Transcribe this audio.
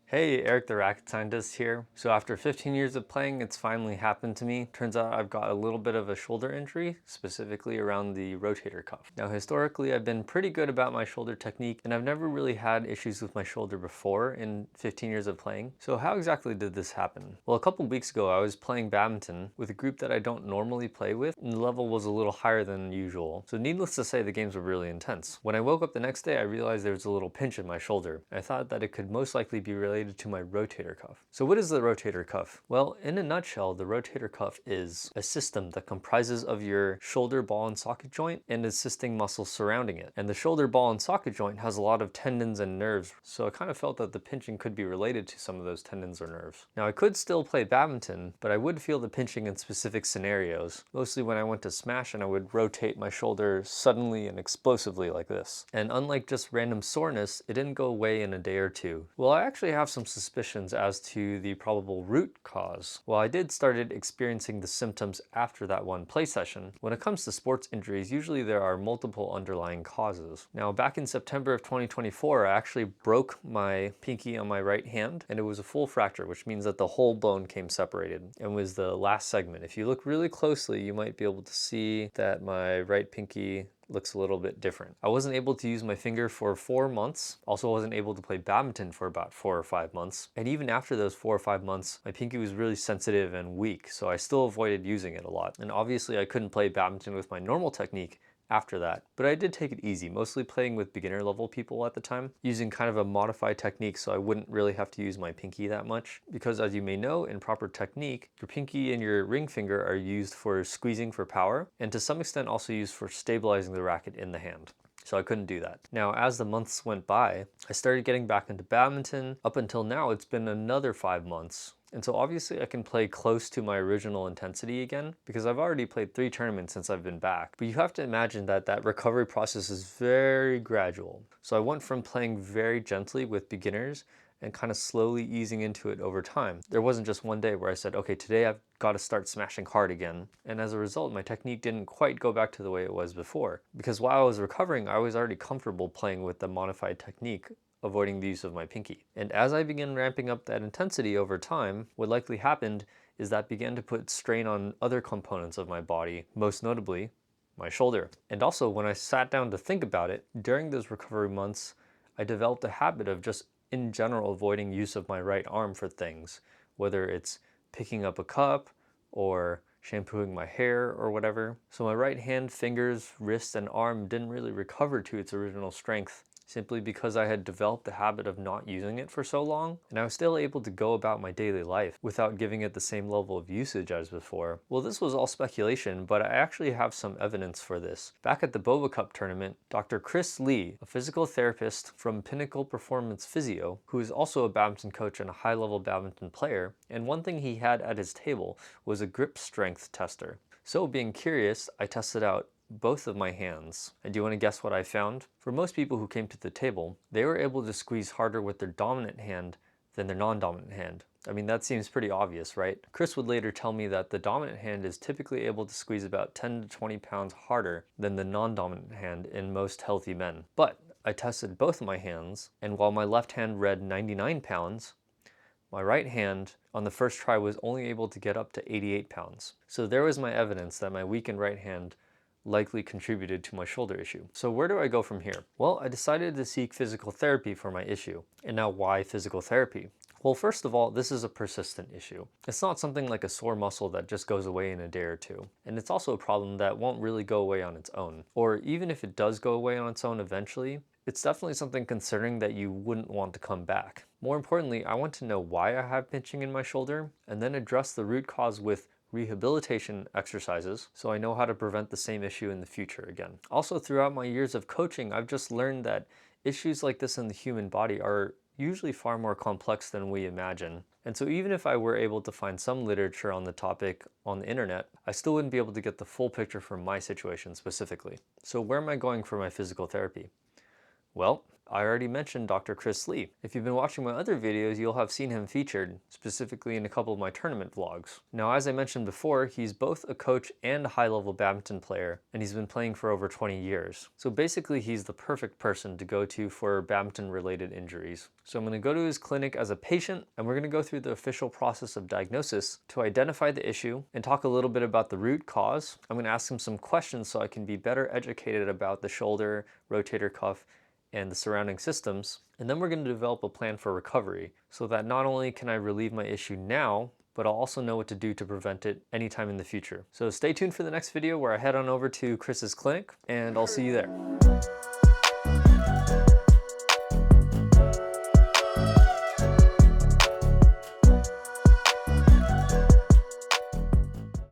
Hey, Eric the Racket Scientist here. So after 15 years of playing, it's finally happened to me. Turns out I've got a little bit of a shoulder injury, specifically around the rotator cuff. Now historically, I've been pretty good about my shoulder technique, and I've never really had issues with my shoulder before in 15 years of playing. So how exactly did this happen? Well, a couple weeks ago, I was playing badminton with a group that I don't normally play with, and the level was a little higher than usual. So needless to say, the games were really intense. When I woke up the next day, I realized there was a little pinch in my shoulder. I thought that it could most likely be related to my rotator cuff. So what is the rotator cuff? Well, in a nutshell, the rotator cuff is a system that comprises of your shoulder ball and socket joint and assisting muscles surrounding it. And the shoulder ball and socket joint has a lot of tendons and nerves, so I kind of felt that the pinching could be related to some of those tendons or nerves. Now I could still play badminton, but I would feel the pinching in specific scenarios, mostly when I went to smash and I would rotate my shoulder suddenly and explosively like this. And unlike just random soreness, it didn't go away in a day or two. Well, I actually have some suspicions as to the probable root cause. While I did started experiencing the symptoms after that one play session, when it comes to sports injuries, usually there are multiple underlying causes. Now, back in September of 2024, I actually broke my pinky on my right hand, and it was a full fracture, which means that the whole bone came separated and was the last segment. If you look really closely, you might be able to see that my right pinky looks a little bit different. I wasn't able to use my finger for 4 months. Also wasn't able to play badminton for about 4 or 5 months. And even after those 4 or 5 months, my pinky was really sensitive and weak, so I still avoided using it a lot. And obviously I couldn't play badminton with my normal technique after that. But I did take it easy, mostly playing with beginner level people at the time, using kind of a modified technique so I wouldn't really have to use my pinky that much. Because as you may know, in proper technique, your pinky and your ring finger are used for squeezing for power, and to some extent also used for stabilizing the racket in the hand. So I couldn't do that. Now, as the months went by, I started getting back into badminton. Up until now, it's been another 5 months. And so obviously I can play close to my original intensity again because I've already played 3 tournaments since I've been back. But you have to imagine that that recovery process is very gradual. So I went from playing very gently with beginners and kind of slowly easing into it over time. There wasn't just one day where I said, okay, today I've got to start smashing hard again. And as a result, my technique didn't quite go back to the way it was before. Because while I was recovering, I was already comfortable playing with the modified technique, avoiding the use of my pinky. And as I began ramping up that intensity over time, what likely happened is that began to put strain on other components of my body, most notably my shoulder. And also, when I sat down to think about it, during those recovery months, I developed a habit of just in general avoiding use of my right arm for things, whether it's picking up a cup or shampooing my hair or whatever. So my right hand, fingers, wrist, and arm didn't really recover to its original strength, simply because I had developed the habit of not using it for so long, and I was still able to go about my daily life without giving it the same level of usage as before. Well, this was all speculation, but I actually have some evidence for this. Back at the Boba Cup tournament, Dr. Chris Lee, a physical therapist from Pinnacle Performance Physio, who is also a badminton coach and a high-level badminton player, and one thing he had at his table was a grip strength tester. So being curious, I tested out both of my hands. And do you want to guess what I found? For most people who came to the table, they were able to squeeze harder with their dominant hand than their non-dominant hand. I mean, that seems pretty obvious, right? Chris would later tell me that the dominant hand is typically able to squeeze about 10 to 20 pounds harder than the non-dominant hand in most healthy men. But I tested both of my hands, and while my left hand read 99 pounds, my right hand on the first try was only able to get up to 88 pounds. So there was my evidence that my weakened right hand likely contributed to my shoulder issue. So where do I go from here? Well, I decided to seek physical therapy for my issue. And now why physical therapy? Well, first of all, this is a persistent issue. It's not something like a sore muscle that just goes away in a day or two. And it's also a problem that won't really go away on its own. Or even if it does go away on its own eventually, it's definitely something concerning that you wouldn't want to come back. More importantly, I want to know why I have pinching in my shoulder and then address the root cause with rehabilitation exercises so I know how to prevent the same issue in the future again. Also, throughout my years of coaching, I've just learned that issues like this in the human body are usually far more complex than we imagine. And so even if I were able to find some literature on the topic on the internet, I still wouldn't be able to get the full picture from my situation specifically. So where am I going for my physical therapy? Well, I already mentioned Dr. Chris Lee. If you've been watching my other videos, you'll have seen him featured, specifically in a couple of my tournament vlogs. Now, as I mentioned before, he's both a coach and a high-level badminton player, and he's been playing for over 20 years. So basically, he's the perfect person to go to for badminton-related injuries. So I'm going to go to his clinic as a patient, and we're going to go through the official process of diagnosis to identify the issue and talk a little bit about the root cause. I'm going to ask him some questions so I can be better educated about the shoulder, rotator cuff, and the surrounding systems. And then we're going to develop a plan for recovery so that not only can I relieve my issue now, but I'll also know what to do to prevent it anytime in the future. So stay tuned for the next video where I head on over to Chris's clinic, and I'll see you there.